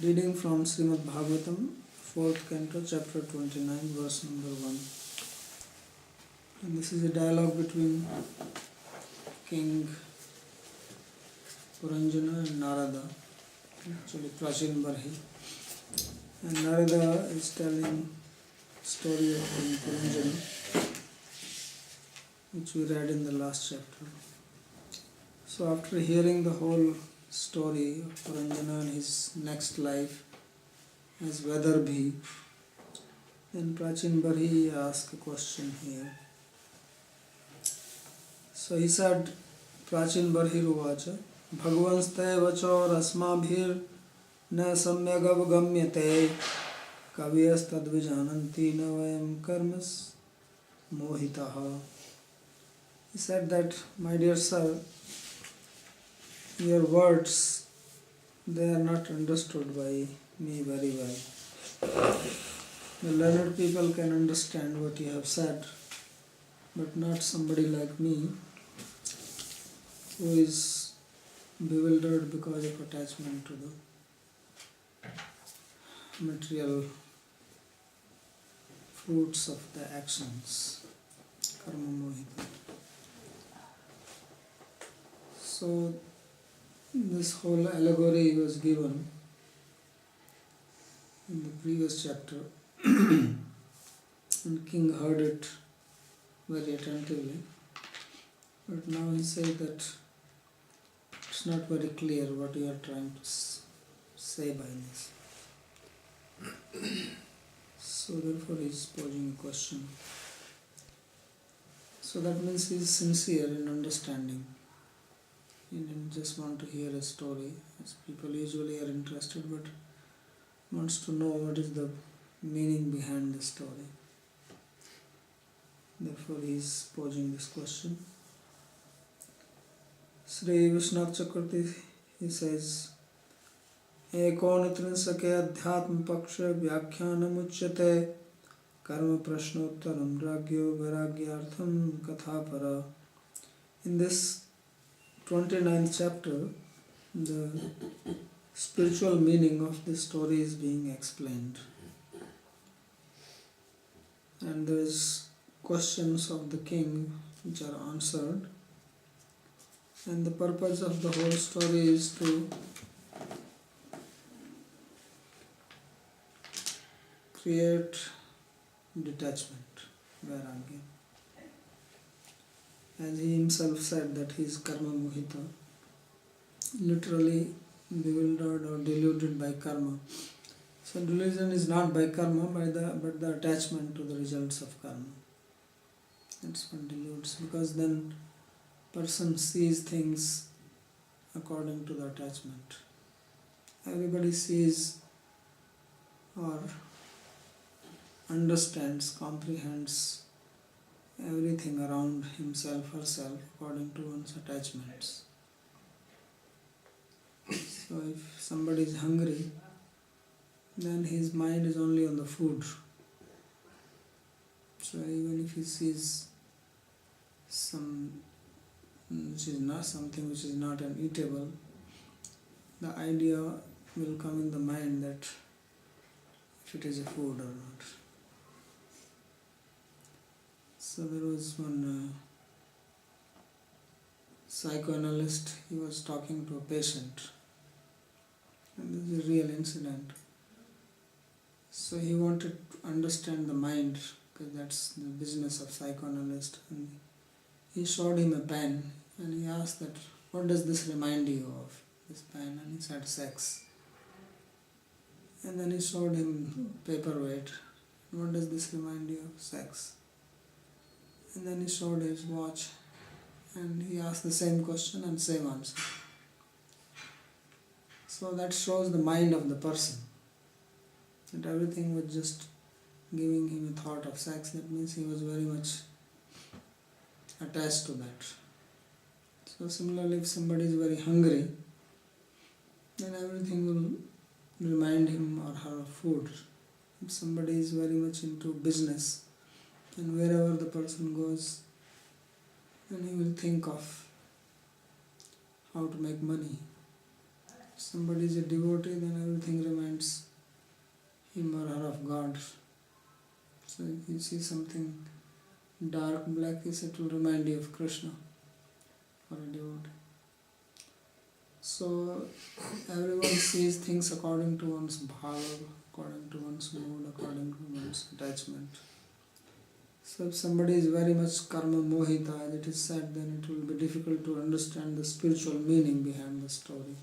Reading from Srimad Bhagavatam, 4th Canto, chapter 29, verse number 1. And this is a dialogue between King Puranjana and Narada, actually Prachin Barhi. And Narada is telling story of King Puranjana, which we read in the last chapter. So after hearing the whole story of Puranjana and his next life as Vedarbhi, then Prachin Barhi asked a question here. So he said, Prachin Barhi Ruvacha, Bhagwanste vacho rasmabhir na samyagavgamyate kaviyas tadvijananti na vayam karmas mohitaha. He said that, my dear sir, your words, they are not understood by me very well. The learned people can understand what you have said, but not somebody like me who is bewildered because of attachment to the material fruits of the actions, karma mohita. So this whole allegory was given in the previous chapter and King heard it very attentively, but now he says that it's not very clear what you are trying to say by this. So therefore he is posing a question. So that means he is sincere in understanding. He didn't just want to hear a story, as people usually are interested, but wants to know what is the meaning behind the story. Therefore he is posing this question. Sri Vishnath Chakravarti, he says, Ekonitrinsake adhyatma paksha vyakhyanam uchyate karma prashnottaram ragyo vairagyartham kathapara. In this 29th chapter, the spiritual meaning of this story is being explained. And there is questions of the king which are answered. And the purpose of the whole story is to create detachment, vairagya. As he himself said that he is karma mohita, literally bewildered or deluded by karma. So delusion is not by karma, but the attachment to the results of karma. That's what deludes, because then person sees things according to the attachment. Everybody sees or understands, comprehends everything around himself, herself, according to one's attachments. So if somebody is hungry, then his mind is only on the food. So even if he sees something which is not an eatable, the idea will come in the mind that if it is a food or not. So there was one psychoanalyst, he was talking to a patient, and this is a real incident. So he wanted to understand the mind, because that's the business of psychoanalyst. And he showed him a pen and he asked that, what does this remind you of, this pen? And he said, sex. And then he showed him paperweight. What does this remind you of? Sex. And then he showed his watch and he asked the same question and same answer. So that shows the mind of the person, that everything was just giving him a thought of sex. That means he was very much attached to that. So similarly, if somebody is very hungry, then everything will remind him or her of food. If somebody is very much into business, and wherever the person goes, then he will think of how to make money. If somebody is a devotee, then everything reminds him or her of God. So if you see something dark, blackish, it will remind you of Krishna or a devotee. So everyone sees things according to one's bhava, according to one's mood, according to one's attachment. So if somebody is very much karma mohita, as it is said, then it will be difficult to understand the spiritual meaning behind the story,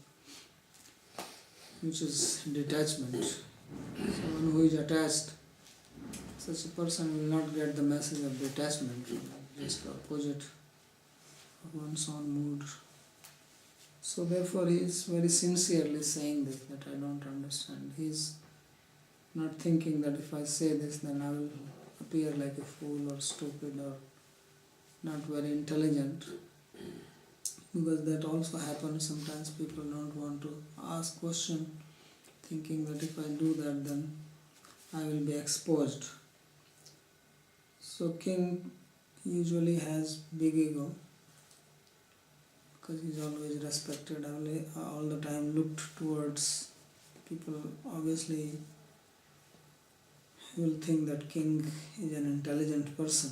which is detachment. Someone who is attached, such a person will not get the message of detachment, just the opposite of one's own mood. So therefore he is very sincerely saying this, that I don't understand. He is not thinking that if I say this, then I will appear like a fool or stupid or not very intelligent. Because that also happens sometimes. People don't want to ask question, thinking that if I do that, then I will be exposed. So king usually has big ego, because he's always respected, all the time looked towards people. Obviously he will think that king is an intelligent person,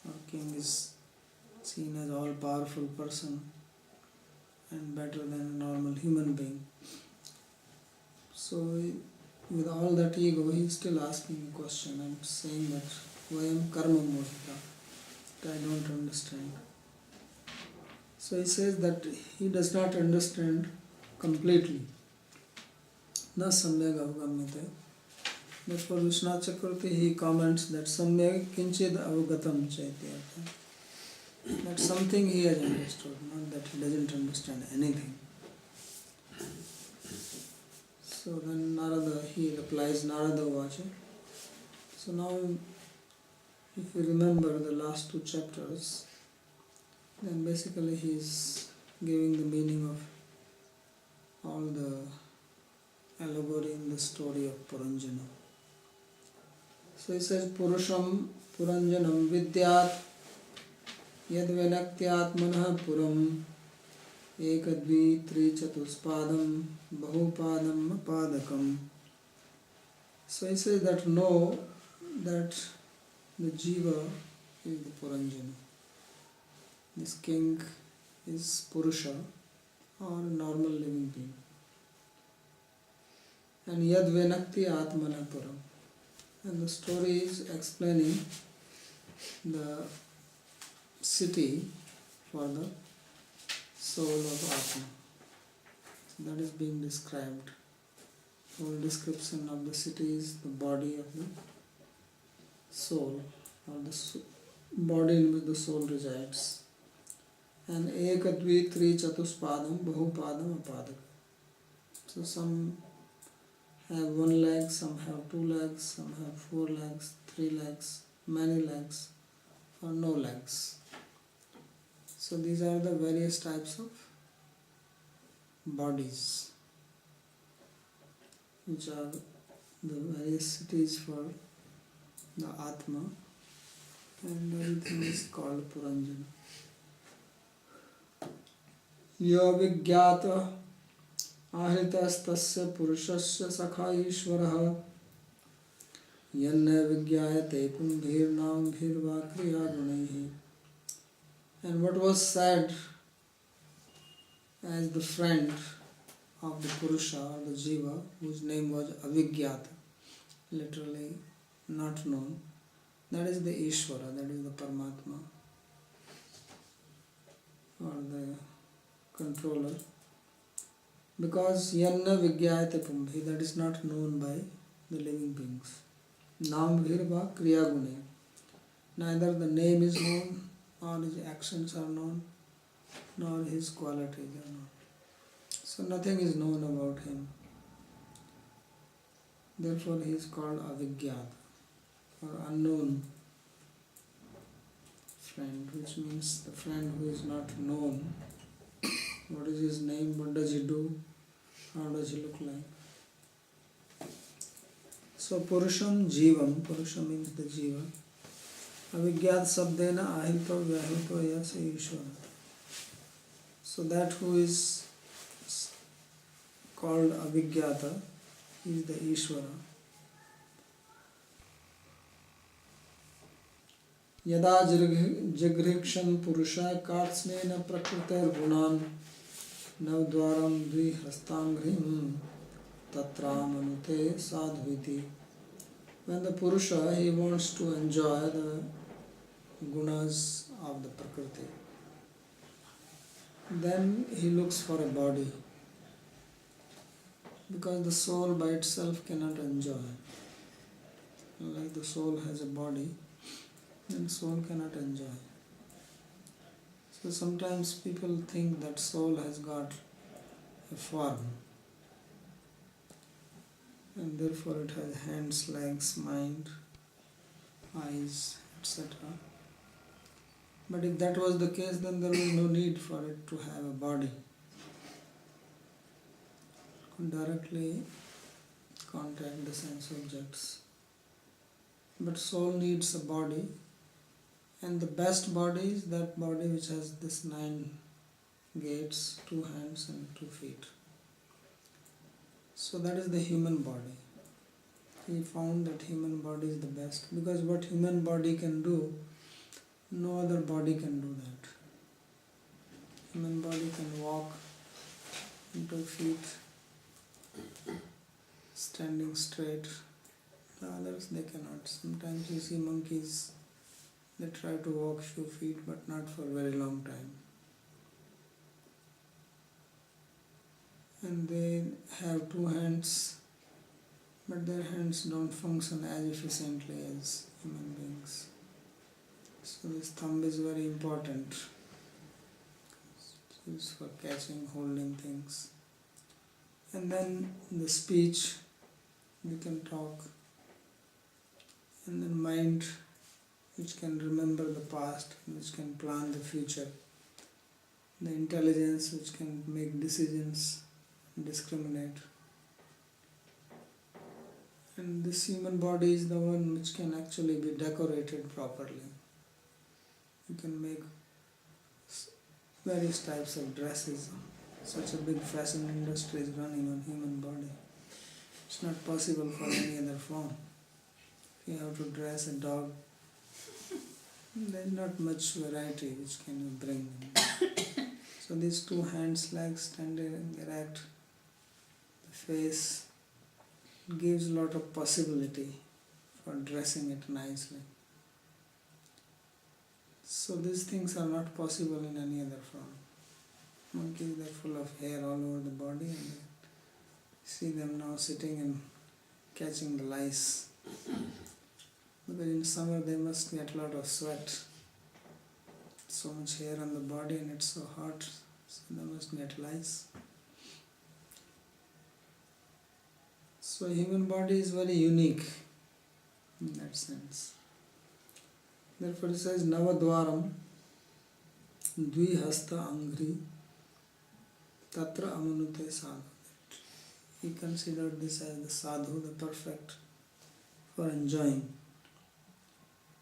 or king is seen as all powerful person and better than a normal human being. So with all that ego, he is still asking a question and saying that Vayam karma mohita, that I don't understand. So he says that he does not understand completely. Na samyag avgamyate. Therefore Vishwanath Chakravarti, he comments that samyag kinchid avgatam chaitya. That something he has understood, not that he doesn't understand anything. So then Narada, he replies, Narada Vacha. So now, if you remember the last two chapters, then basically he is giving the meaning of all the allegory in the story of Puranjana. So he says, Purusham Puranjanam Vidyat Yad Venaktyaatmanah Puram Ekadvi Trichatuspadam Bahupadam Padakam. So he says that know that the Jiva is the Puranjana. This king is Purusha, or a normal living being. And Yad Venakti Atmana Puram. And the story is explaining the city for the soul of Atma. So that is being described. The whole description of the city is the body of the soul, or the body in which the soul resides. And Ekadvi Tri Chatuspadam Bahupadam Apadaka. So some have one leg, some have two legs, some have 4 legs, 3 legs, many legs, or no legs. So these are the various types of bodies, which are the various cities for the Atma, and everything is called Puranjana. Yo vigyata ahritastasya purushasya sakha ishvaraha yanna vigyayate kumbhirnam bhirva kriya gunaihi. And what was said as the friend of the Purusha or the Jiva, whose name was Avigyata, literally not known, that is the Ishvara, that is the Paramatma, or the controller. Because Yanna Vigyayate Pumbhi, that is not known by the living beings. Nam Bhirva Kriya Gune, neither the name is known, nor his actions are known, nor his qualities are known. So nothing is known about him. Therefore he is called Avigyat, or unknown friend, which means the friend who is not known. What is his name? What does he do? How does he look like? So Purusham Jivam, Purusha means the Jiva. Avigyat Sabdena Ahito Vyahito Yasa Ishvara. So that who is called Avigyata. He is the Ishvara. Yada jigrikshan purusha kartsnena prakritir gunan navdvaram dvihastangrim tatramanute sadhviti. When the Purusha, he wants to enjoy the gunas of the Prakriti, then he looks for a body, because the soul by itself cannot enjoy. Like the soul has a body, then soul cannot enjoy. So sometimes people think that soul has got a form, and therefore it has hands, legs, mind, eyes, etc. But if that was the case, then there was no need for it to have a body. It could directly contact the sense objects. But soul needs a body, and the best body is that body which has this 9 gates, 2 hands and 2 feet. So that is the human body. He found that human body is the best, because what human body can do, no other body can do that. Human body can walk in 2 feet, standing straight. The others, they cannot. Sometimes you see monkeys, they try to walk few feet, but not for a very long time. And they have 2 hands, but their hands don't function as efficiently as human beings. So this thumb is very important. It's used for catching, holding things. And then the speech, we can talk. And then mind, which can remember the past, which can plan the future. The intelligence, which can make decisions, discriminate. And this human body is the one which can actually be decorated properly. You can make various types of dresses. Such a big fashion industry is running on human body. It's not possible for any other form. If you have to dress a dog, there is not much variety which can you bring. So these 2 hands, legs, standing erect, the face, gives a lot of possibility for dressing it nicely. So these things are not possible in any other form. Monkeys, they're full of hair all over the body, and you see them now sitting and catching the lice. Because in summer they must get a lot of sweat. So much hair on the body and it's so hot, so they must get lice. So human body is very unique in that sense. Therefore it says Navadvaram Dvihasta Angri Tatra Amanute Sadhu. He considered this as the sadhu, the perfect for enjoying.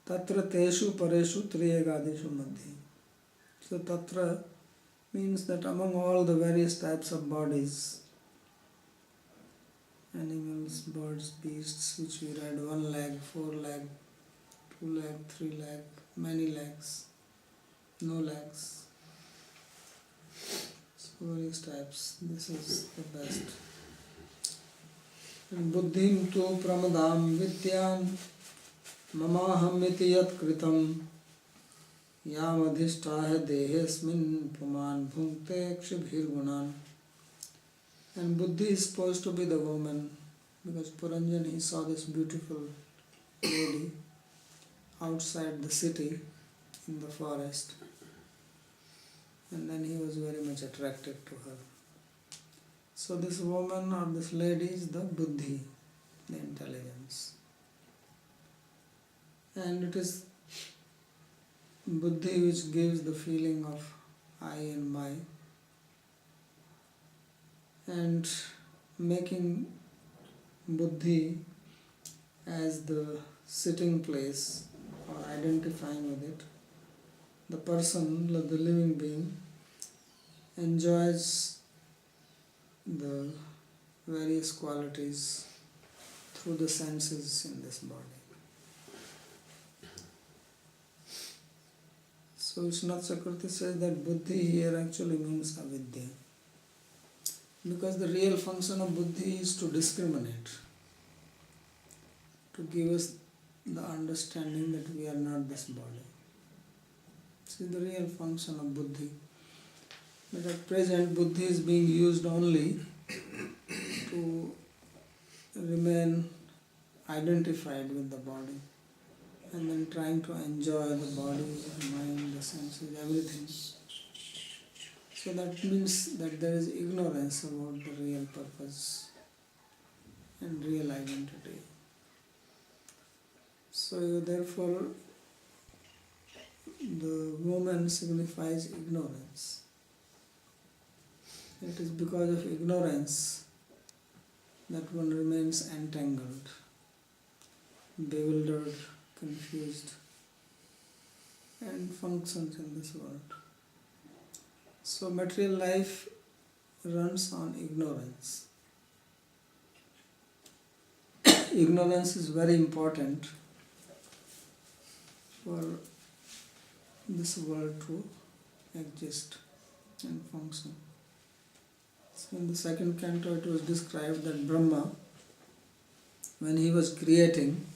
Tatra Teshu Pareshu Triyagadishu Madhi. So Tatra means that among all the various types of bodies, animals, birds, beasts, which we read, 1 leg, 4 leg, 2 leg, 3 leg, many legs, no legs. So various types. This is the best. And Buddhim tu pramadam vidyan mamaham iti yat kritam yam adhishtahe dehesmin puman bhunkte kshibhir gunan. And Buddhi is supposed to be the woman, because Puranjan, he saw this beautiful lady outside the city in the forest, and then he was very much attracted to her. So this woman or this lady is the Buddhi, the intelligence. And it is Buddhi which gives the feeling of I and my, and making Buddhi as the sitting place or identifying with it, the person, the living being, enjoys the various qualities through the senses in this body. So Vishwanath Chakravarti says that buddhi here actually means avidya. Because the real function of buddhi is to discriminate, to give us the understanding that we are not this body. This is the real function of buddhi. But at present, buddhi is being used only to remain identified with the body and then trying to enjoy the body, the mind, the senses, everything. So that means that there is ignorance about the real purpose and real identity. So therefore, the woman signifies ignorance. It is because of ignorance that one remains entangled, bewildered, confused, and functions in this world. So material life runs on ignorance. Ignorance is very important for this world to exist and function. So in the second canto it was described that Brahma, when he was creating,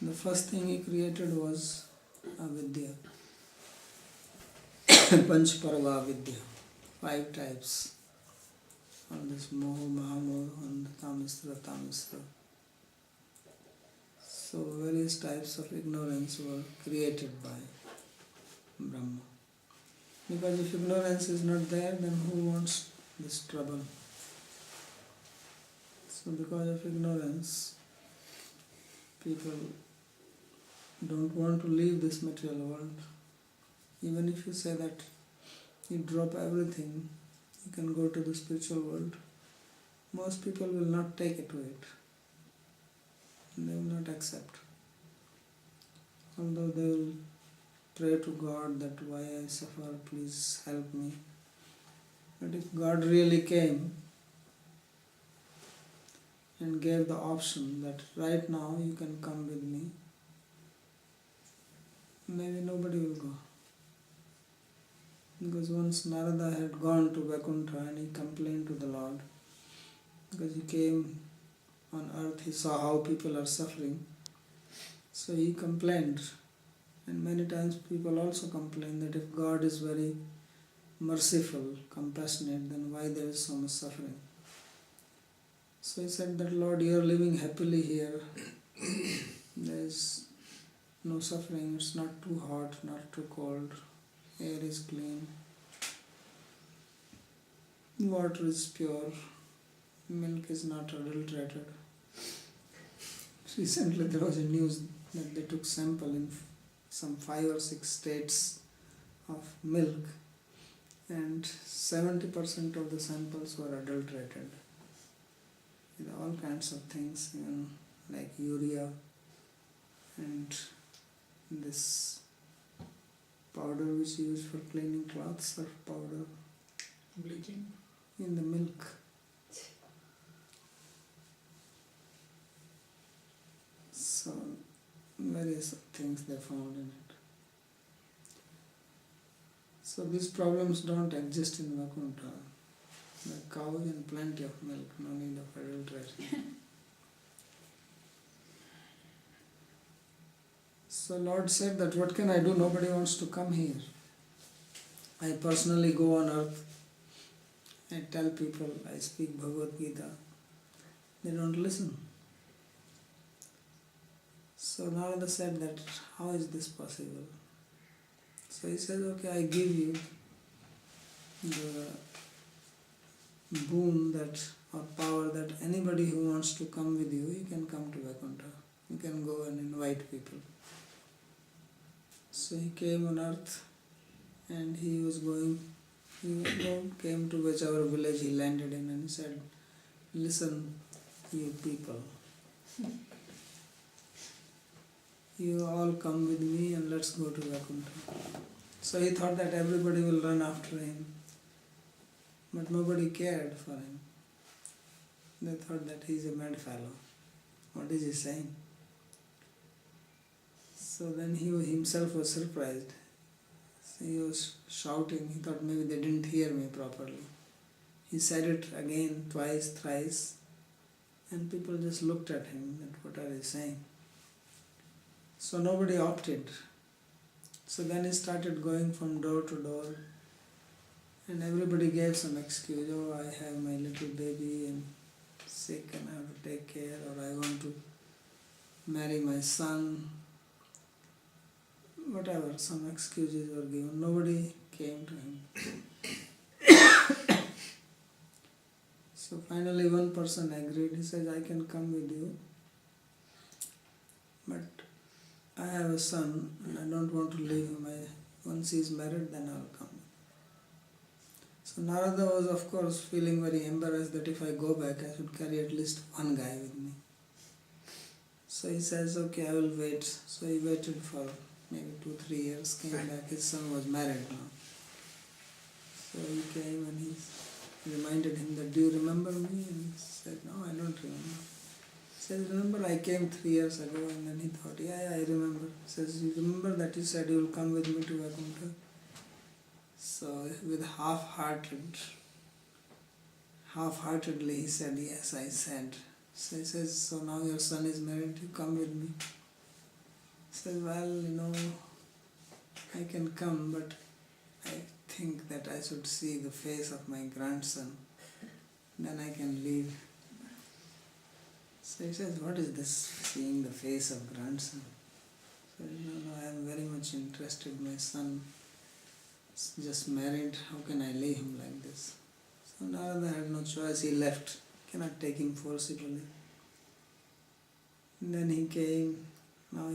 the first thing he created was avidya. Panchparva avidya. 5 types. On this moho, mahamoh, on the tamisra. So various types of ignorance were created by Brahma. Because if ignorance is not there, then who wants this trouble? So because of ignorance, people don't want to leave this material world. Even if you say that you drop everything, you can go to the spiritual world, most people will not take it to it. They will not accept. Although they will pray to God that why I suffer, please help me. But if God really came and gave the option that right now you can come with me, maybe nobody will go. Because once Narada had gone to Vaikuntha and he complained to the Lord, because he came on earth, he saw how people are suffering. So he complained, and many times people also complain that if God is very merciful, compassionate, then why there is so much suffering? So he said that, Lord, you are living happily here. There is no suffering, it's not too hot, not too cold. Air is clean, water is pure, milk is not adulterated. Recently there was a news that they took sample in some 5 or 6 states of milk, and 70% of the samples were adulterated with all kinds of things, even like urea and this powder which is used for cleaning clothes, surf powder, bleaching in the milk. So various things they found in it. So these problems don't exist in Vaikuntha. The cow and plenty of milk, no need of adulteration. So Lord said that what can I do? Nobody wants to come here. I personally go on earth. I tell people, I speak Bhagavad Gita. They don't listen. So Narada said that, how is this possible? So he said, okay, I give you the boon that, or power that anybody who wants to come with you, you can come to Vaikuntha. You can go and invite people. So he came on earth and he was going, came to whichever village he landed in, and he said, listen, you people, you all come with me and let's go to Vaikuntha. So he thought that everybody will run after him, but nobody cared for him. They thought that he is a mad fellow. What is he saying? So then he himself was surprised. So he was shouting. He thought maybe they didn't hear me properly. He said it again, twice, thrice, and people just looked at him and what are they saying? So nobody opted. So then he started going from door to door, and everybody gave some excuse. Oh, I have my little baby and sick and I have to take care, or I want to marry my son. Whatever, some excuses were given. Nobody came to him. So finally one person agreed. He said, I can come with you, but I have a son and I don't want to leave him. Once he is married, then I will come. So Narada was of course feeling very embarrassed that if I go back, I should carry at least one guy with me. So he says, okay, I will wait. So he waited for maybe 2-3 years, came back. His son was married now. So he came and he reminded him that, do you remember me? And he said, no, I don't remember. He says, remember I came 3 years ago? And then he thought, yeah, I remember. He says, you remember that you said you will come with me to Vaikuntha? So with half-heartedly he said, yes, I said. So he says, so now your son is married, you come with me. He says, well, I can come, but I think that I should see the face of my grandson. Then I can leave. So he says, what is this, seeing the face of grandson? So no, I am very much interested. My son is just married. How can I leave him like this? So Narada had no choice. He left. Cannot take him forcibly. And then he came. Now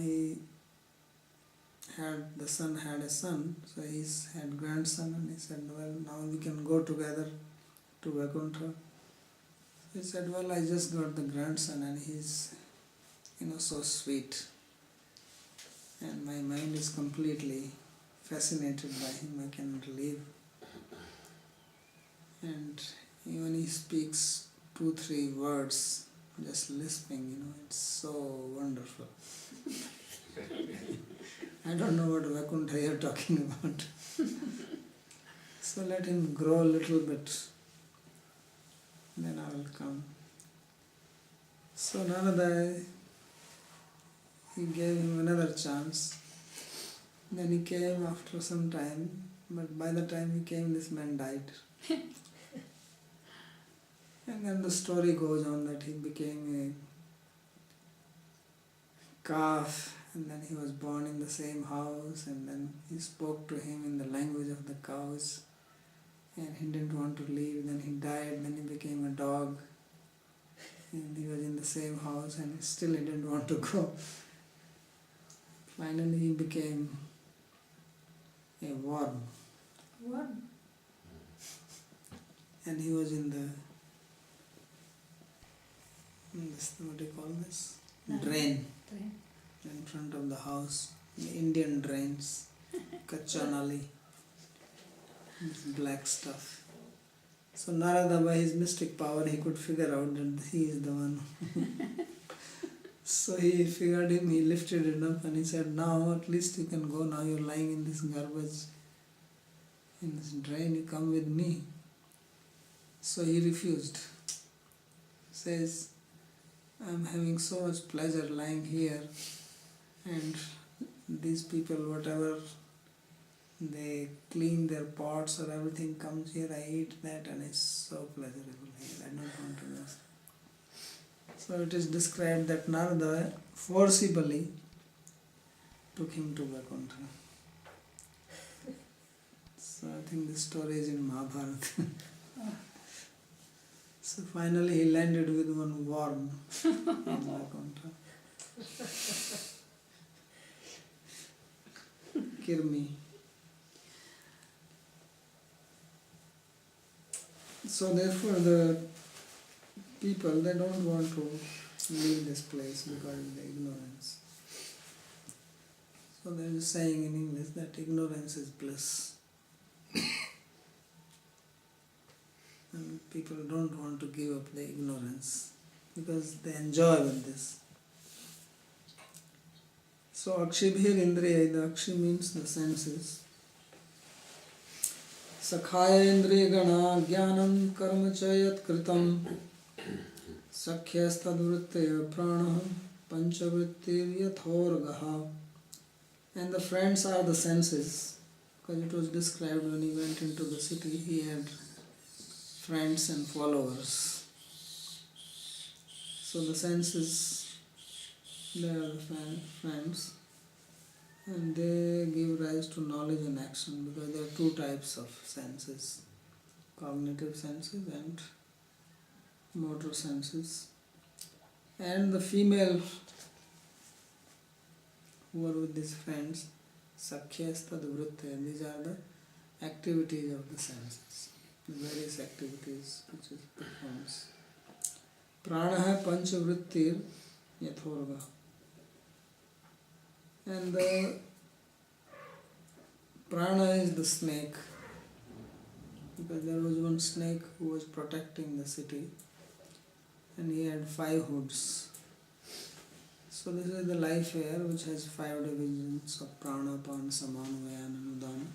the son had a son, so he had grandson, and he said, well, now we can go together to Vaikuntha. He said, well, I just got the grandson and he's, so sweet. And my mind is completely fascinated by him. I cannot leave. And even he speaks 2-3 words, just lisping, it's so wonderful. I don't know what Vaikuntha you're talking about. So let him grow a little bit, then I will come. So Narada, he gave him another chance. Then he came after some time, but by the time he came, this man died. And then the story goes on that he became a calf, and then he was born in the same house, and then he spoke to him in the language of the cows, and he didn't want to leave. Then he died, then he became a dog, and he was in the same house, and still he didn't want to go. Finally he became a worm. Worm? And he was in what do you call this? Drain. In front of the house, the Indian drains, kacha nali, this black stuff. So Narada, by his mystic power, he could figure out that he is the one. So he figured him, he lifted it up and he said, now at least you can go, now you're lying in this garbage, in this drain, you come with me. So he refused. Says, I'm having so much pleasure lying here, and these people, whatever, they clean their pots or everything comes here, I eat that and it's so pleasurable here, I don't want to go. So it is described that Narada forcibly took him to Vaikuntha. So I think this story is in Mahabharata. So finally he landed with one worm in Vaikuntha. Kirmi. So therefore the people, they don't want to leave this place because of the ignorance. So there is a saying in English that ignorance is bliss. And people don't want to give up the ignorance because they enjoy with this. So Akshibhir Indriya, the Akshi means the senses. Sakhaya Indriya Gana Jnanam Karma Chayat Kritam Sakhyastadvrittaya Prana Panchavrittir Yathorgaha. And the friends are the senses, because it was described when he went into the city, he had friends and followers. So the senses, they are the friends, and they give rise to knowledge and action, because there are two types of senses, cognitive senses and motor senses. And the female who are with these friends, Sakhyastadvrittaya, these are the activities of the senses, the various activities which is performs. Prana panchavrittir yathorga. And the prana is the snake, because there was one snake who was protecting the city, and he had 5 hoods. So this is the life air, which has 5 divisions of prana, pan, samana, vayana and udana.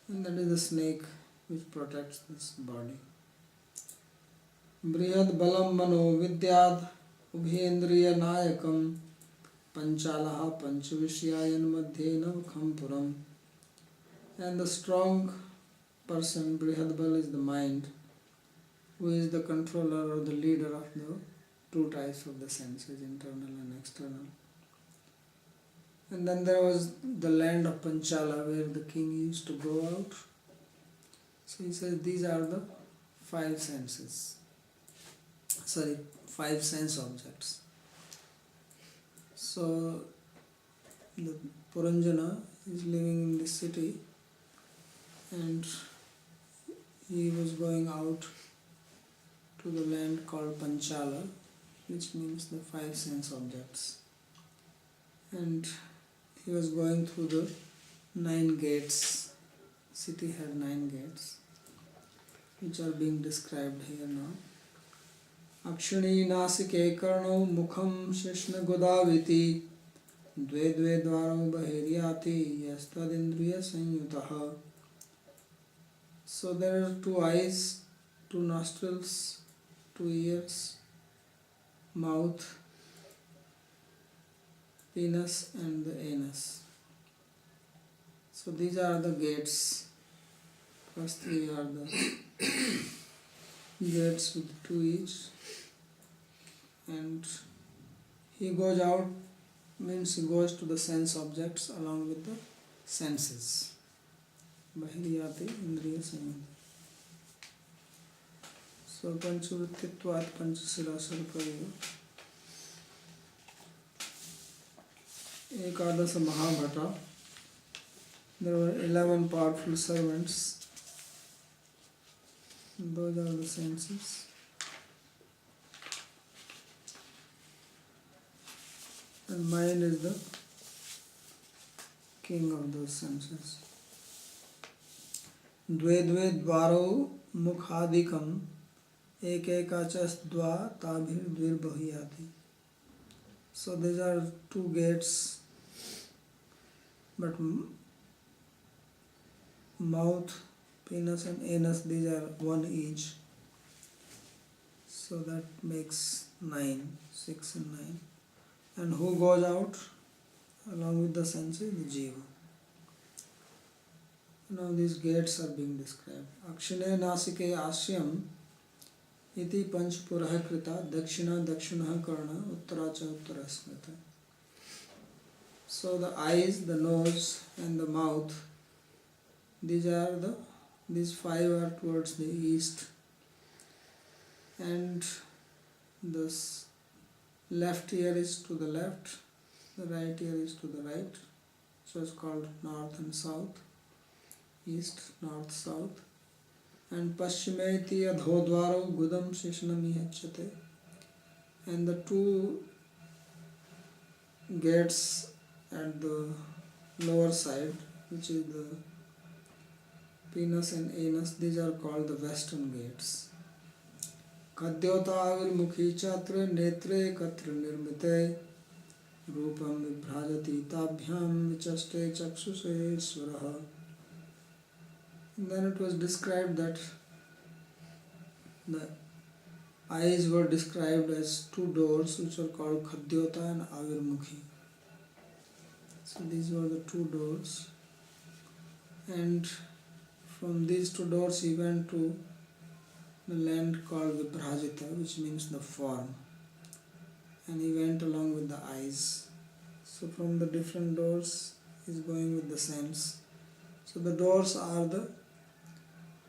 And that is the snake which protects this body. Brihad balam mano vidyad ubhendriya nayakam panchalaha panchavishayan madhyena khampuram. And the strong person, Brihad Bal, is the mind, who is the controller or the leader of the 2 types of the senses, internal and external. And then there was the land of Panchala, where the king used to go out. So he says these are the 5 senses. 5 sense objects. So the Puranjana is living in this city, and he was going out to the land called Panchala, which means the 5 sense objects. And he was going through the 9 gates. City had 9 gates, which are being described here now. Akshani nasike karno mukham shishna godaviti dve dve dvaro bahiryati yastadindriya sanyutaha. So there are 2 eyes, 2 nostrils, 2 ears, mouth, penis and the anus. So these are the gates. First 3 are the gates with 2 each. And he goes out, means he goes to the sense objects along with the senses. Bahiryati indriya sanyam. So Panchavrittitvat Panchasila Sarpaya. Ekadasa Mahabhata. There were 11 powerful servants. Those are the senses. And mind is the king of those senses. Dve dve dvaro mukhadikam ekekachas dva tabhir dvir bahiyati. So these are 2 gates, but mouth, penis and anus, these are 1 each. So that makes 9, 6 and 9. And who goes out along with the senses? The jiva. Now these gates are being described. Akshine nasike asyam iti panchpurah krita dakshina dakshina karna uttara cha uttara smrita. So the eyes, the nose and the mouth, these 5 are towards the east, and this left ear is to the left, the right ear is to the right, so it's called north and south, east, north, south. And Paschimeti adhodvaro gudam shishnami hachate. And the 2 gates at the lower side, which is the Pinus and Anus, these are called the western gates. Kadyota avirmukhi chatra netre katra nirmite rupam vibhrajati tabhyam vichaste chakshuse swaraha. And then it was described that the eyes were described as two doors which were called Khadyota and Avirmukhi. So these were the two doors, and from these two doors he went to the land called Vibhrajita, which means the form, and he went along with the eyes. So from the different doors he is going with the sense. So the doors are the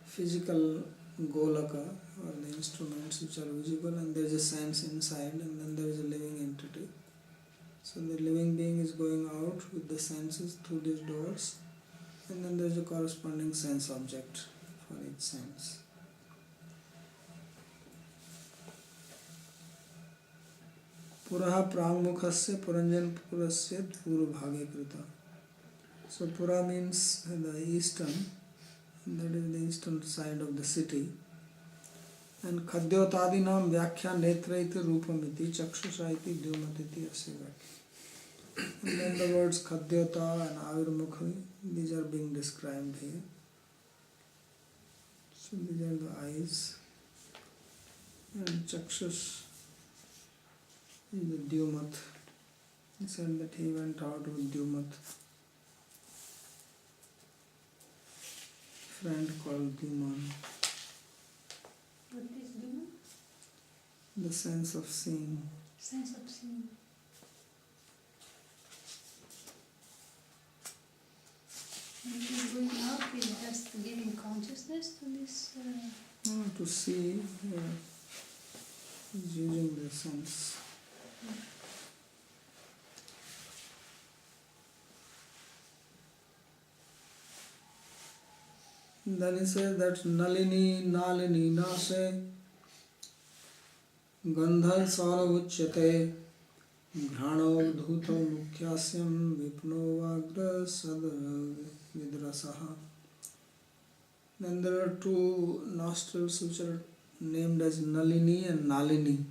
physical golaka or the instruments which are visible, and there is a sense inside, and then there is a living entity. So the living being is going out with the senses through these doors, and then there is a corresponding sense object for each sense. Puraha prangmukhasya puranjan purasya purvabhage krita. So Pura means the eastern, that is the eastern side of the city. And Khadyotadinam vyakhya netraiti rupamiti chakshusaiti dyumatiti asya vyakhya. And then the words Khadyota and Avirmukhi, these are being described here. So these are the eyes. And Chakshus is the Dyumat. He said that he went out with Dyumat, friend called Dyuman. What is Duma? The sense of seeing. Sense of seeing. And he's going out, he's just giving consciousness to this. No, to see, he's using the sense. Then he says that Nalini Nase Gandhar Saravachyate Ghrano Dhuto Mukhyasam Vipno Vagra Sad Vidrasaha. Then there are two nostrils which are named as Nalini and Nalini.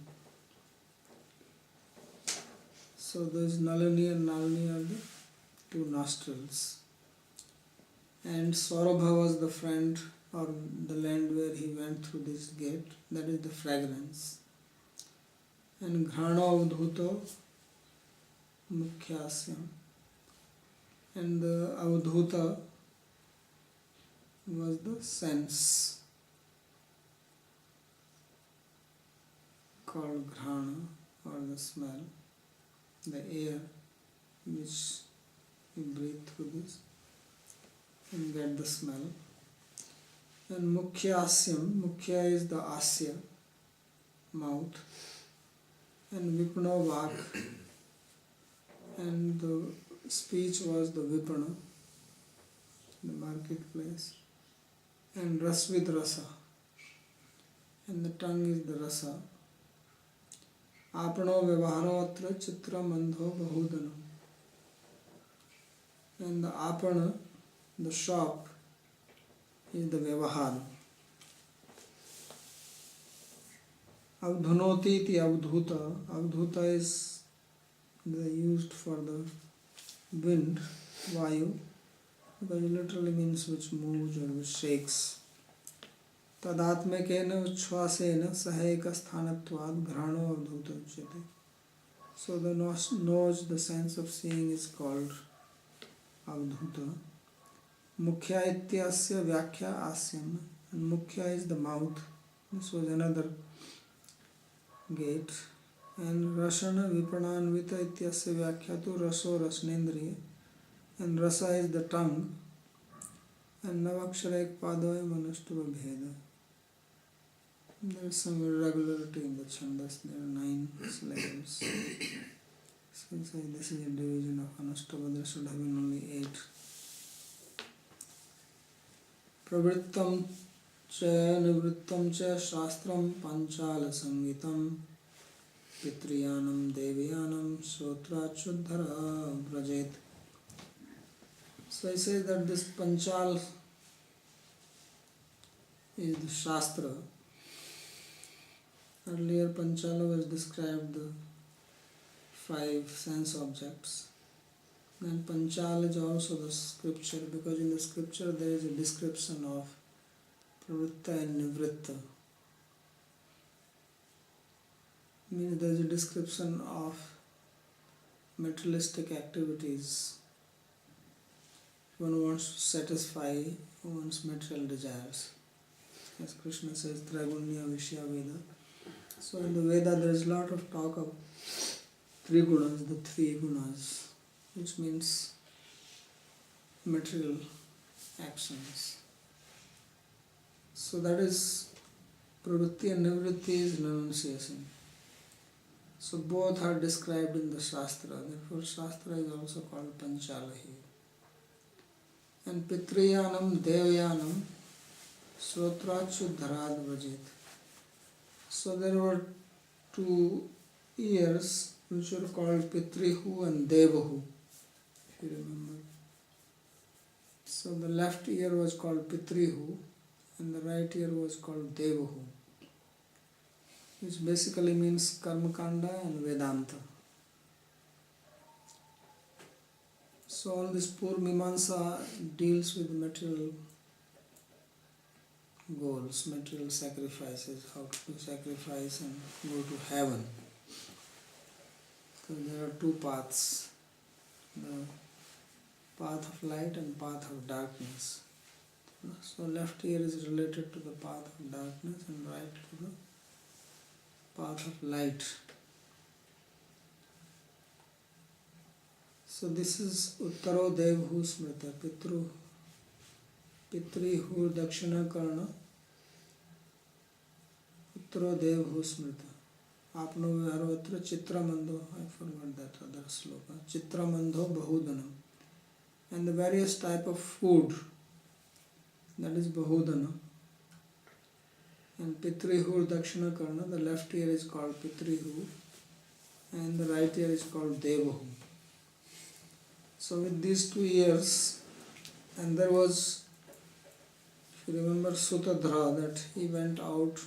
So those Nalini and Nalini are the two nostrils. And Saurabha was the friend or the land where he went through this gate, that is the fragrance. And Ghana Avdhuto Mukhyasya. And the Avdhuta was the sense called Ghana or the smell, the air which you breathe through this and get the smell. And Mukhyasya, Mukhya is the Asya, mouth, and Vipno Vak, and the speech was the Vipana, the marketplace, and Rasvid Rasa, and the tongue is the Rasa. Apano Vyavaharo Atra Chitra Mandho Bahudana. And the Apana, the shop, is the Vyavahara. Avdhunoti iti Avdhuta. Avdhuta is used for the wind, Vayu, because it literally means which moves or which shakes. Tadatmekena uchvasena saheka sthanatvad ghrano avdhuta uchyate. So the nose, the sense of seeing, is called Avdhuta. Mukhya ityasya vyakhya asyam. And Mukhya is the mouth. This was another gate. And Rasana Vipananvita ityasya vyakhya to Raso Rasnendriya. And Rasa is the tongue. And Navakshara Ekpadaya Manustava Bheda. There is some irregularity in the Chandas. There are 9 syllables. Since this is a division of Anustava, there should have been only 8. Pravrittam cha nivrittam cha shastram panchal sangitam pitriyanam deviyanam sotrachuddhara brajet. So I say that this panchal is the Shastra. Earlier Panchala was described the 5 sense objects. And Panchala is also the scripture, because in the scripture there is a description of Pravritta and Nivritta. Means there is a description of materialistic activities. One wants to satisfy one's material desires. As Krishna says, Traigunya Vishya Veda. So in the Veda there is a lot of talk of 3 gunas, the 3 gunas, which means material actions. So that is Pravritti and Nivritti is renunciation. So both are described in the Shastra. Therefore Shastra is also called Panchala here. And Pitriyanam Devayanam Srotrachuddharad Vajit. So there were 2 ears which were called Pitrihu and Devahu, if you remember. So the left ear was called Pitrihu and the right ear was called Devahu, which basically means Karmakanda and Vedanta. So all this Purmimamsa deals with material goals, material sacrifices, how to sacrifice and go to heaven. So there are 2 paths, the path of light and path of darkness. So left ear is related to the path of darkness and right to the path of light. So this is Uttaro Devhu Smrita, Pitrihu Dakshina Karna, Uttaro Devhu Smrita. Apno Vyarvatra Chitramandho, I forgot that other sloka, Chitramandho Bahudanam. And the various type of food, that is Bahudana. And Pitrihu Dakshina Karna, the left ear is called Pitrihu and the right ear is called Devahu. So with these 2 ears, and there was, if you remember Sutadhara, that he went out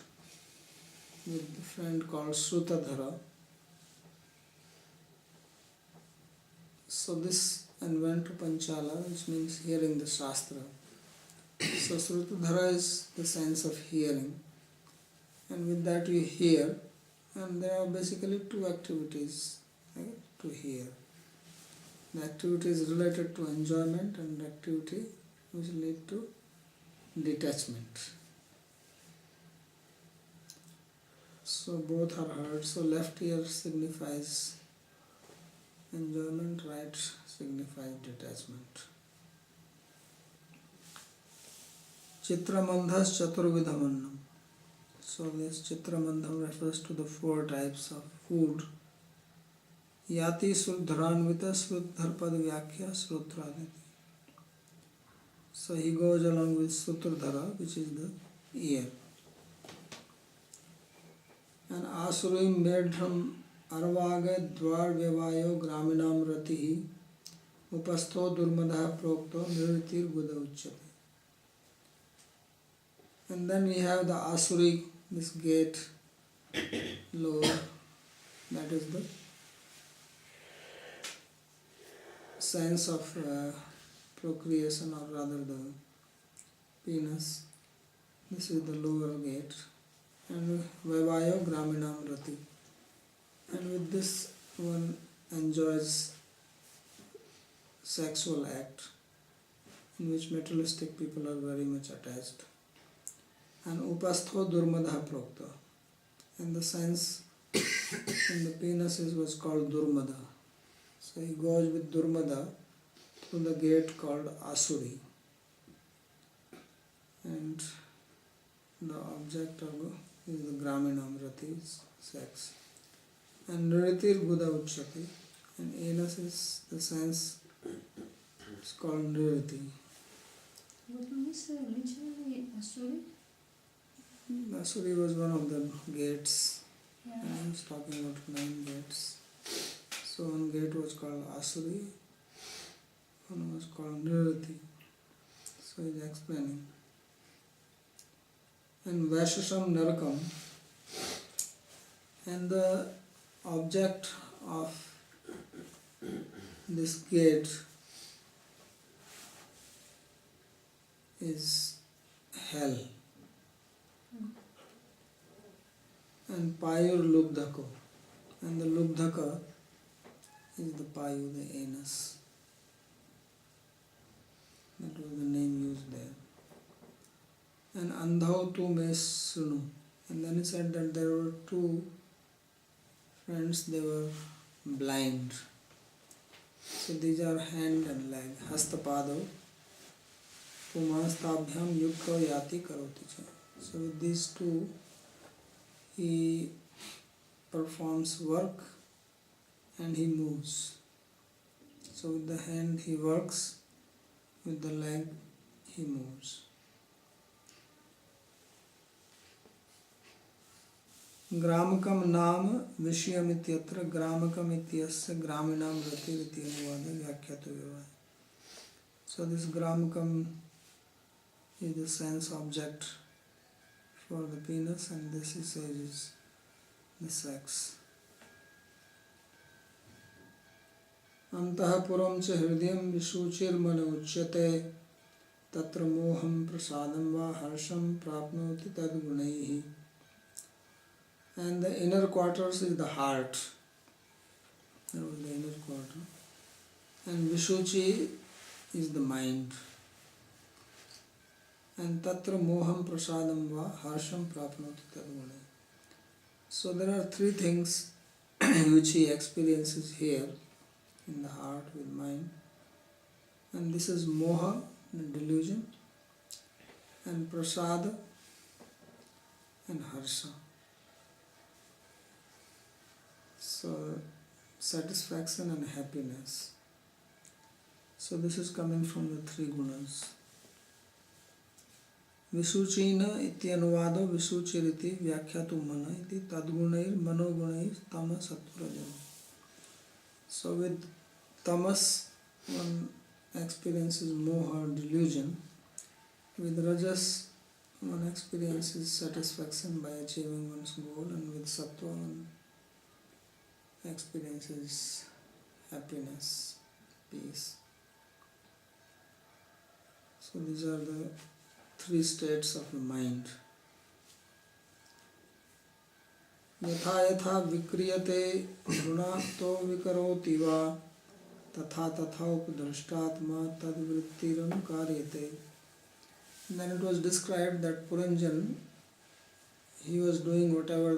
with a friend called Sutadhara. So this, and went to Panchala, which means hearing the Shastra. So Srutadhara is the sense of hearing, and with that you hear, and there are basically 2 activities, right, to hear. The activity is related to enjoyment and activity which lead to detachment. So both are heard. So left ear signifies enjoyment, right signifies detachment. Chitramandhas Chaturvidhamannam. So this Chitramandham refers to the 4 types of food. Yati Sruddharanvita Sruddharpad Vyakhya Srutraditi. So he goes along with Sutradhara, which is the ear. And Asurim Medhram Arvaga Dvar Vyavayo Graminam Ratihi Upastho Durmadha Prokto Niritir Buddha Uchyate. And then we have the Asuri, this gate lower, that is the sense of procreation, or rather the penis. This is the lower gate. And Vaivayo Graminam Rati. And with this one enjoys sexual act in which materialistic people are very much attached. And Upastho Durmadha Prokta. And the sense in the penis was called Durmadha. So he goes with Durmadha through the gate called Asuri. And the object is the Graminam Rati, sex. And Nritir Buddha Uchyati. And anus is the sense, it's called Nriti. What was originally Asuri? Asuri was one of the gates. Yeah. And I was talking about 9 gates. So one gate was called Asuri, one was called Nirati. So he's explaining. and Vaishasham Narakam, and the object of this gate is hell. And Payur Lubdhako, and the Lubdhaka is the Payu, the anus. That was the name used there. And Andhau tu me sunu. And then he said that there were two friends, they were blind. So these are hand and leg. Hastapado. Pumastabhyam yukta yati karoti cha. So with these two, he performs work and he moves. So with the hand he works, with the leg he moves. Gramakam naam vishayam ityatra gramakam ityasya graminam rati riti anuvada vyakhyatu vyavaya. So this gramakam is the sense object for the penis, and this he says is the sex. Antah puram cha hridayam vishuchir mana uchyate tatra moham prasadam va harsham prapnoti tad gunaihi. And the inner quarters is the heart. That was the inner quarter. And Vishuchi is the mind. And Tatra Moham Prasadam Va Harsham Prapnoti Tadgune. So there are three things which he experiences here in the heart with mind. And this is Moha, the delusion, and Prasada and Harsha. So satisfaction and happiness. So this is coming from the three gunas. Visuchina ityanuvado visuchiriti vyakhyatu mana iti tadgunair manogunair tamas sattvarajana. So with tamas one experiences moha, delusion. With rajas one experiences satisfaction by achieving one's goal, and with sattva one experiences happiness, peace. So these are the three states of the mind. Yatha yatha vikriyate gunato vikaroti va tatha tatha upadrashtatma tadvrittiram karyate. And then it was described that Puranjan, he was doing whatever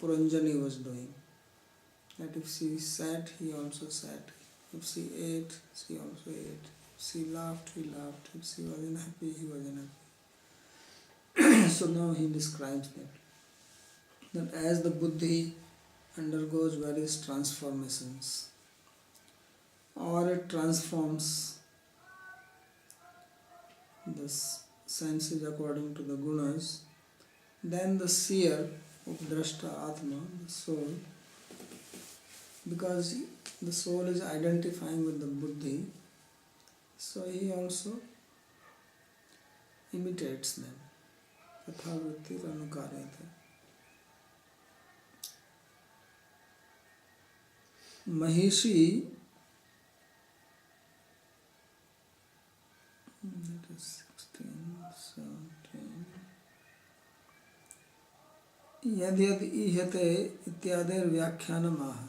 Puranjani was doing. That if she sat, he also sat. If she ate, she also ate. If she laughed, he laughed. If she was unhappy, he was unhappy. So now he describes that as the buddhi undergoes various transformations, or it transforms the senses according to the gunas, then the seer, updrashta atma, the soul, because the soul is identifying with the buddhi, so he also imitates them. Tatha vrittir anukaryate. Mahishi, that is 16, 17. Yad yad ihate ityader vyakhyanam aha.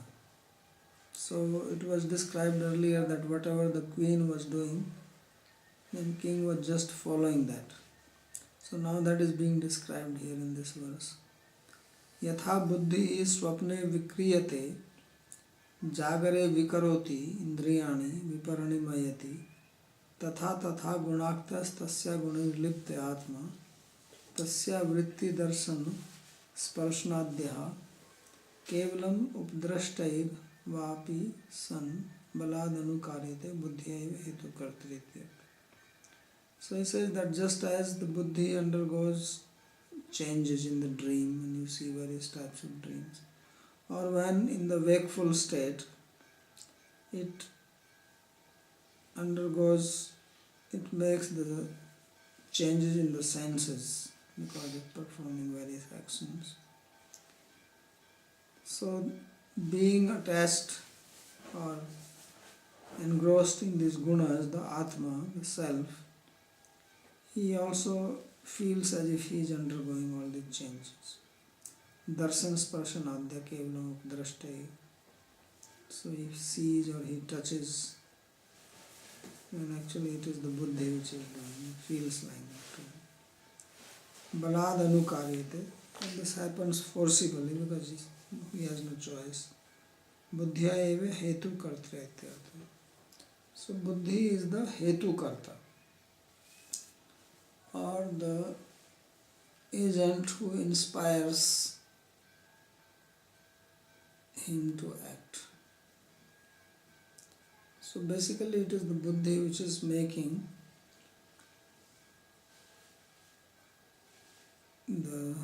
So it was described earlier that whatever the queen was doing, then king was just following that. So now that is being described here in this verse. Yatha buddhi swapne vikriyate jagare vikaroti indriyani viparani mayati tatha tatha gunaktas tasya gunirlipte atma tasya vritti darshan sparshnadhyaha kevalam updrashtair vapi san baladanu karyate buddhyaiva hetu kartritya. So he says that just as the buddhi undergoes changes in the dream, and you see various types of dreams, or when in the wakeful state it makes the changes in the senses, because of performing various actions. So being attached or engrossed in these gunas, the Atma, the self, he also feels as if he is undergoing all these changes. Darshan sparshanadya kevalam updrashte. So he sees or he touches, and actually it is the buddhi which is doing, he feels like that. Balad anukaryate, and this happens forcibly because he has no choice. Buddhya eva hetu kartra ityartha. So buddhi is the hetu karta, or the agent who inspires him to act. So basically it is the buddhi which is making the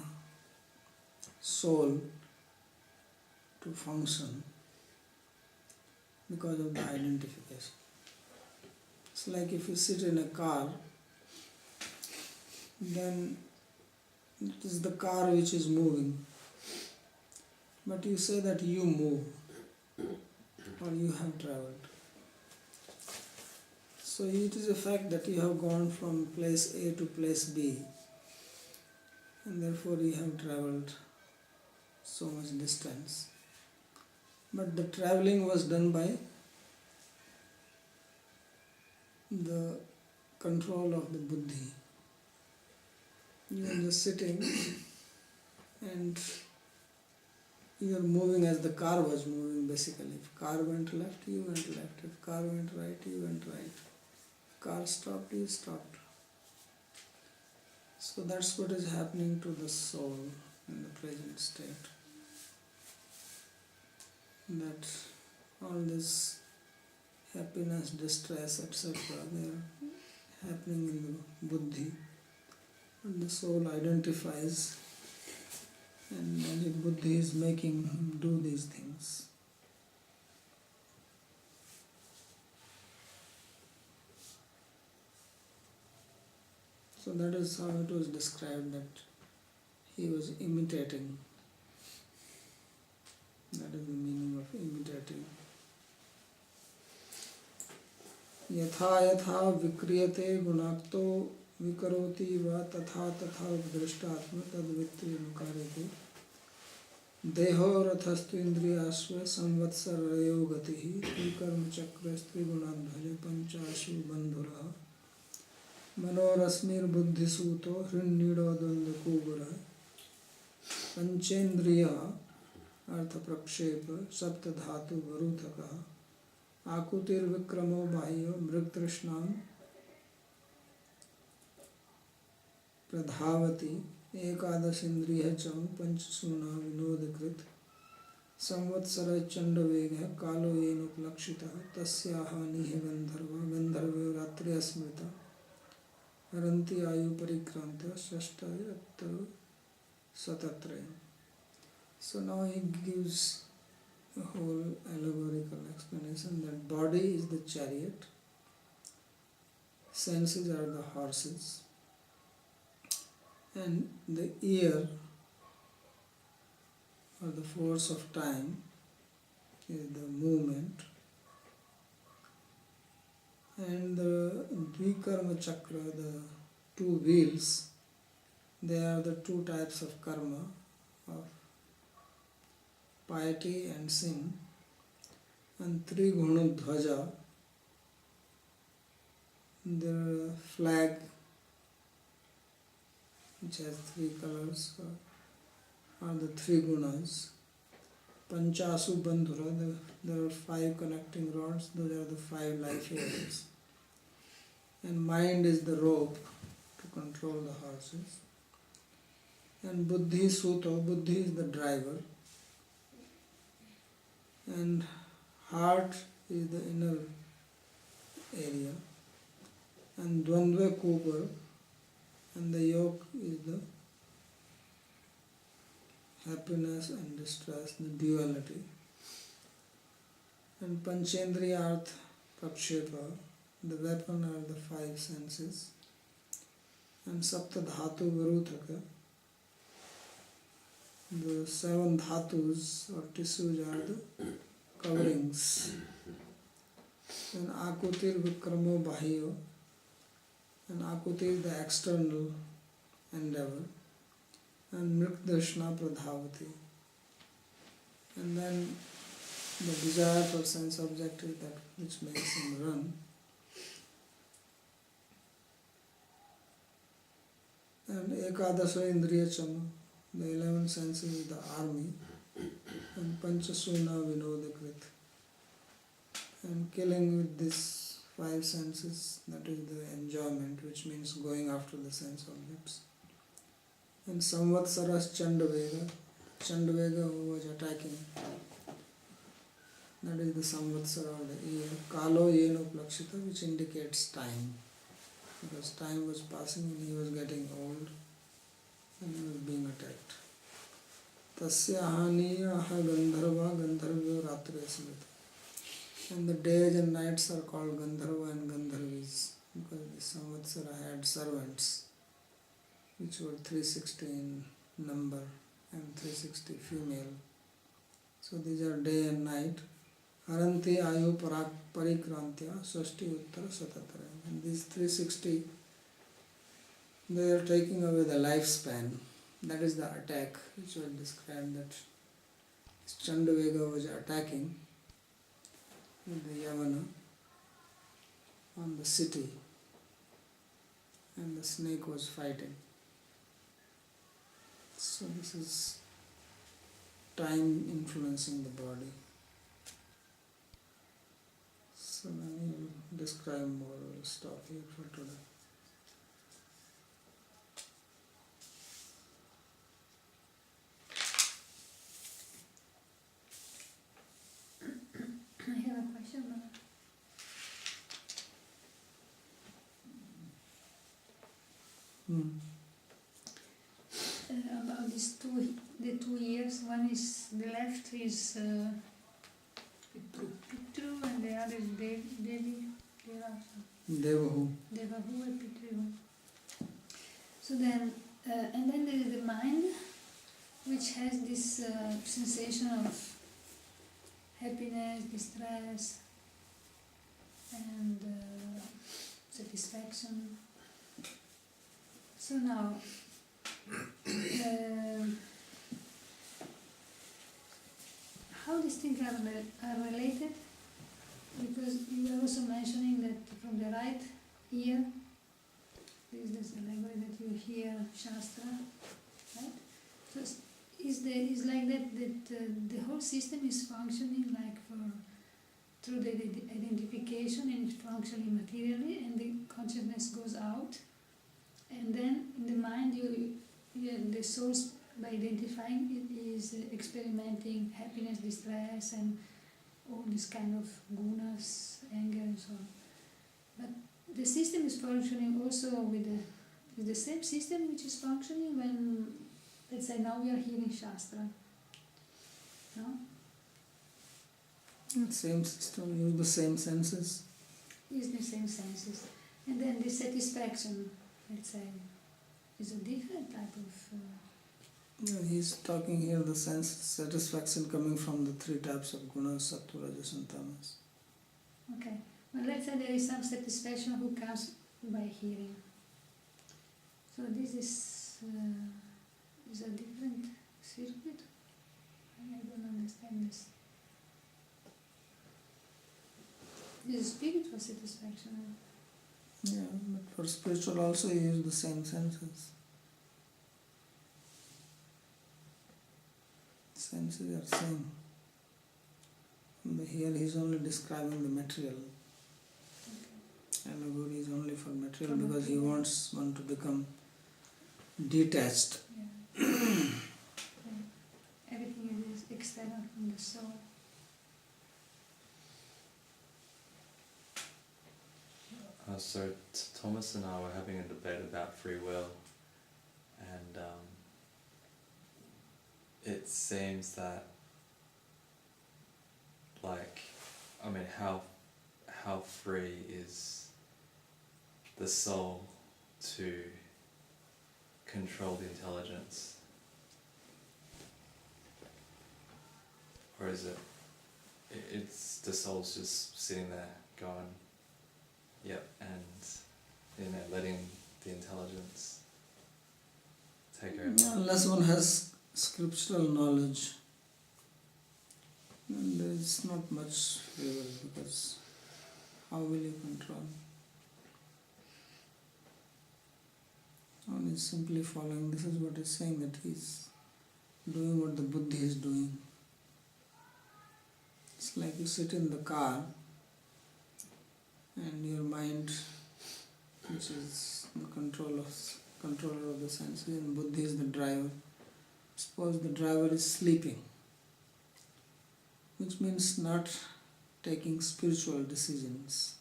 soul to function because of the identification. It's like if you sit in a car, then it is the car which is moving, but you say that you move or you have traveled. So it is a fact that you have gone from place A to place B, and therefore you have traveled so much distance. But the traveling was done by the control of the buddhi. You are just sitting and you are moving as the car was moving basically. If car went left, you went left. If car went right, you went right. If car stopped, you stopped. So that's what is happening to the soul in the present state. That all this happiness, distress, etc., they are happening in the buddhi. And the soul identifies, and magic buddhi is making him do these things. So that is how it was described, that he was imitating. That is the meaning of imitating. यथा यथा विक्रियते गुणाक्तो विकरोति वा तथा तथा उपदृष्टात्म तद्वित्ति अनुकार्यते देहो रथस्तु इंद्रियाश्व संवत्सरयो गतिः त्रिकर्मचक्रस्त्रिगुणाध्वज पंचाशु बन्धुरः मनोरश्मिर्बुद्धिसूतो हृन्नीडो द्वन्द्वकूबरः पंचेन्द्रियः अर्थप्रक्षेप सप्तधातु वरुथकः आकुतिर्विक्रमो बाह्यो मृगतृष्णां प्रधावति एकादशेन्द्रियः च पंचसूना विनोदकृत संवत्सर चंडवेगः कालो येनोपलक्षितः तस्याः निः गन्धर्वा गन्धर्वो रात्र्यः स्मृता हरन्ति आयु परिक्रांत षष्ठोत्तर शतत्रयम्. So now he gives a whole allegorical explanation that body is the chariot, senses are the horses, and the ear or the force of time is the movement, and the Dvikarma Chakra, the two wheels, they are the two types of karma, of piety and sin, and Triguna Dhwaja, the flag which has three colors, are the three gunas. Panchasu Bandhura, there are five connecting rods, those are the five life areas. And mind is the rope to control the horses. And Buddhi Suto, Buddhi is the driver. And heart is the inner area. And Dvandva Cooper, and the yoke is the happiness and distress, the duality. And Panchendriya Arth Prakshepa, the weapon are the five senses. and Sapta Dhatu Varutaka. The 7 dhatus or tissues are the coverings. And Akutir Vikramo Bahyo, and Akuti is the external endeavor, and Mrikdashna Pradhavati. And then the desire for sense object is that which makes him run. And Ekadasha Indriya Chama, the 11 senses is the army, and Panchasuna Vinodakrit. And killing with these 5 senses, that is the enjoyment, which means going after the sense objects. And Samvatsaras Chandavega, Chandavega who was attacking, that is the Samvatsara or the year. Kalo Yeno Plakshita, which indicates time, because time was passing and he was getting old and he was being attacked. Tasya Ahaniya Aha Gandharva Gandharvyo Ratre Smita. And the days and nights are called Gandharva and Gandharvis, because the Samvatsara had servants, which were 360 in number and 360 female. So these are day and night. Haranti Ayu Parikrantya Swasti Uttara Satatara. And these 360, they are taking away the lifespan. That is the attack which was described, that Chandavega was attacking with the Yavana on the city, and the snake was fighting. So this is time influencing the body. So then he will describe more. We'll stop here for today. I have a question. About these the 2 years. One is the left is Pitru and the other is Devi. Devahu. Devahu and Pitru. So then, and then there is the mind, which has this sensation of happiness, distress, and satisfaction. So now, how these things are related? Because you were also mentioning that from the right ear, there is this allegory that you hear Shastra, right? So is like that the whole system is functioning like through the identification, and it's functioning materially, and the consciousness goes out, and then in the mind the source, by identifying it, is experimenting happiness, distress, and all this kind of gunas, anger and so on. But the system is functioning also with the same system which is functioning when, let's say, now we are hearing Shastra. No? Same system, use the same senses. Use the same senses. And then the satisfaction, let's say, is a different type of... He's talking here the sense satisfaction coming from the 3 types of gunas, sattva, rajas and tamas. Okay. Well, let's say there is some satisfaction who comes by hearing. So this is a different circuit. I don't understand this. This is spiritual satisfaction. Yeah, but for spiritual also you use the same senses. Senses are same. But here he is only describing the material. Allegory is only for material because he wants one to become detached. Yeah. Everything is external from the soul. So Thomas and I were having a debate about free will, and it seems that, like, I mean, how free is the soul to control the intelligence? Or is it, it's the soul's just sitting there going, yep, and letting the intelligence take over? Unless one has scriptural knowledge, then there is not much free will, because how will you control? One is simply following. This is what is saying, that he is doing what the buddhi is doing. It's like you sit in the car and your mind, which is the controller of the senses, and buddhi is the driver. Suppose the driver is sleeping, which means not taking spiritual decisions.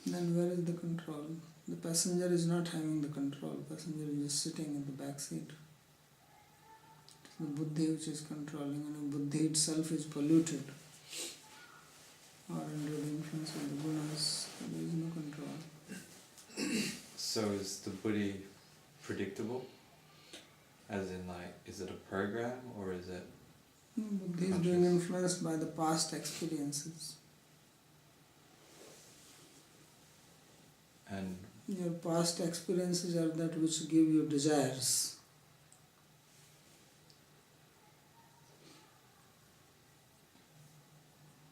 Then where is the control? The passenger is not having the control. Passenger is just sitting in the back seat. It is the buddhi which is controlling, and the buddhi itself is polluted or under the influence of the gunas. There is no control. So is the buddhi predictable? As in, like, is it a program or is it? No, buddhi is being influenced by the past experiences. And your past experiences are that which give you desires.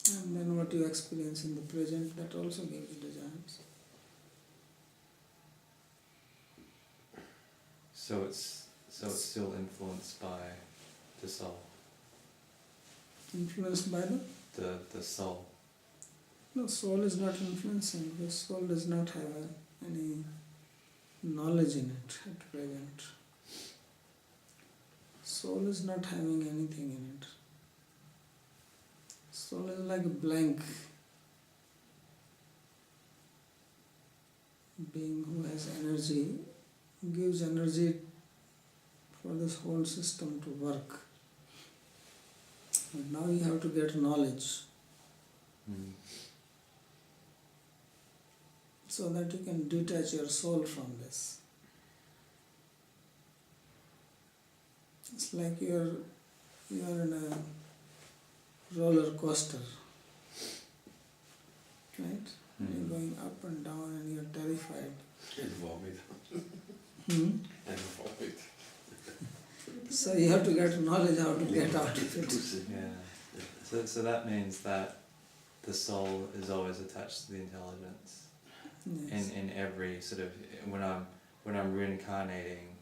And then what you experience in the present, that also gives you desires. so it's still influenced by the soul. Influenced by The soul. No, soul is not influencing. The soul does not have any knowledge in it at present. Soul is not having anything in it. Soul is like a blank being who has energy, gives energy for this whole system to work. But now you have to get knowledge so that you can detach your soul from this. It's like you are in a roller coaster, right? You're going up and down and you're terrified. And vomit. Hmm? And vomit. So you have to get knowledge how to get out of it. Yeah. So that means that the soul is always attached to the intelligence. Yes. In every sort of, when I'm reincarnating,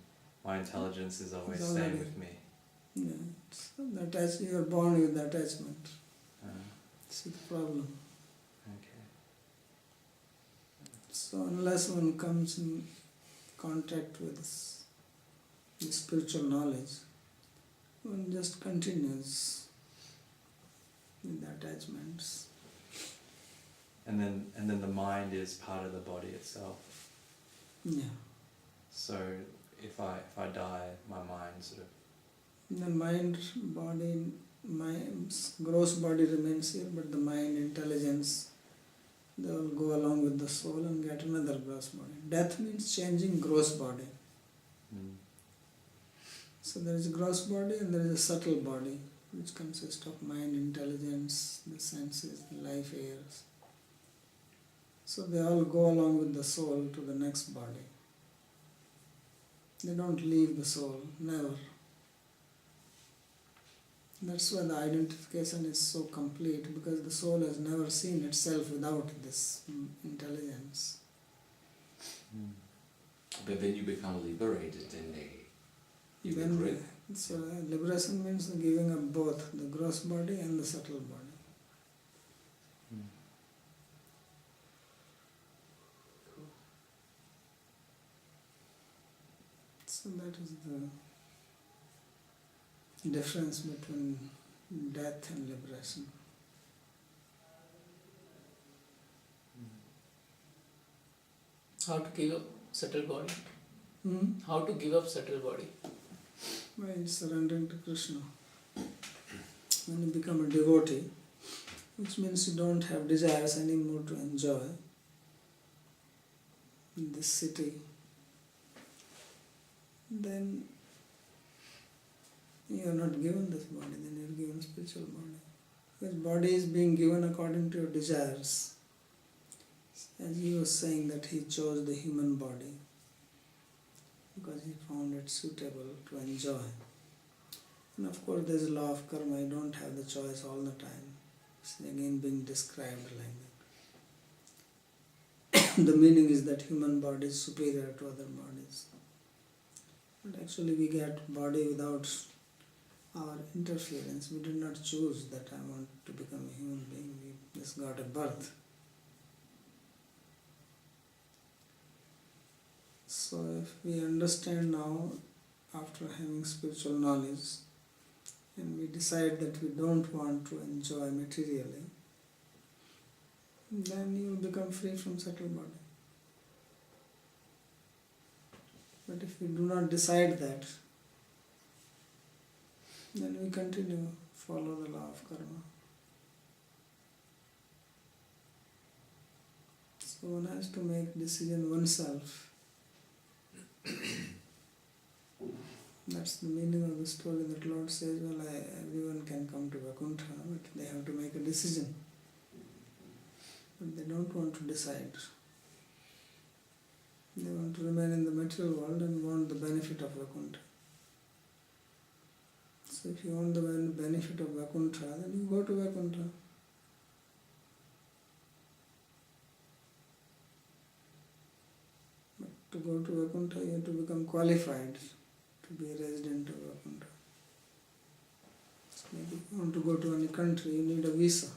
my intelligence is always It's staying already- with me. Yeah, you are born with attachment. It's the problem. Okay. So unless one comes in contact with the spiritual knowledge, one just continues with the attachments. And then the mind is part of the body itself. Yeah. So if I die, my mind sort of. The mind, body, gross body remains here, but the mind, intelligence, they will go along with the soul and get another gross body. Death means changing gross body. So there is a gross body and there is a subtle body, which consists of mind, intelligence, the senses, the life airs. So they all go along with the soul to the next body. They don't leave the soul, never. That's why the identification is so complete, because the soul has never seen itself without this intelligence. But when you become liberated, then you Then get rid. so liberation means the giving up both the gross body and the subtle body. So that is the difference between death and liberation. How to give up subtle body? How to give up subtle body? By surrendering to Krishna. When you become a devotee, which means you don't have desires anymore to enjoy in this city, then you are not given this body, then you are given spiritual body. Because body is being given according to your desires. As he was saying that he chose the human body because he found it suitable to enjoy. And of course there is a law of karma, you don't have the choice all the time. It's again being described like that. The meaning is that human body is superior to other bodies. But actually we get body without our interference. We did not choose that I want to become a human being. We just got a birth. So if we understand now, after having spiritual knowledge, and we decide that we don't want to enjoy materially, then you will become free from subtle body. But if we do not decide that, then we continue follow the law of karma. So one has to make decision oneself. That's the meaning of the story that Lord says, well, everyone can come to Vaikuntha, but they have to make a decision. But they don't want to decide. They want to remain in the material world and want the benefit of Vaikuntha. So if you want the benefit of Vaikuntha, then you go to Vaikuntha. But to go to Vaikuntha, you have to become qualified to be a resident of Vaikuntha. So maybe if you want to go to any country, you need a visa.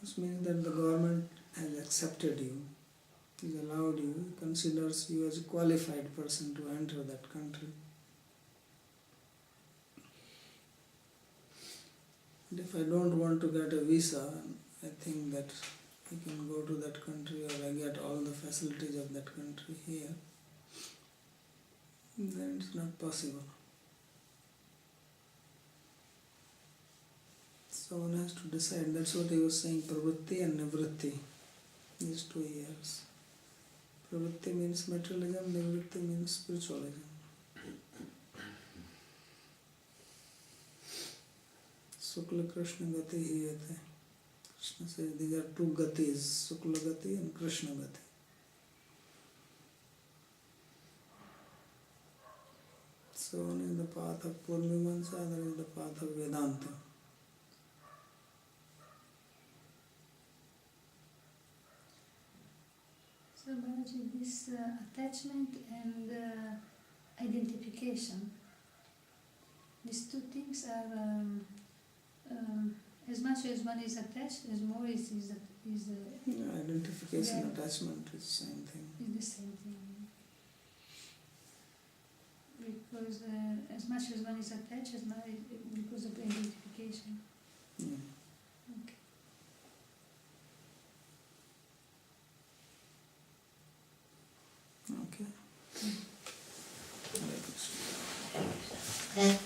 This means that the government has accepted you, has allowed you, considers you as a qualified person to enter that country. And if I don't want to get a visa, I think that I can go to that country or I get all the facilities of that country here, then it's not possible. So one has to decide. That's what he was saying, pravritti and nivritti, these 2 years. Pravritti means materialism, nivritti means spiritualism. Sukla Krishna Gati Hiyate. Krishna says these are 2 gatis, Sukla Gati and Krishna Gati. So one is the path of Purmimansa, other is the path of Vedanta. So Babaji, this attachment and identification, these 2 things are as much as one is attached, as more is Identification, yeah. attachment is the same thing. the same thing. Because as much as one is attached, as much because of identification. Yeah. Okay. Okay. Hare Krishna. Yes.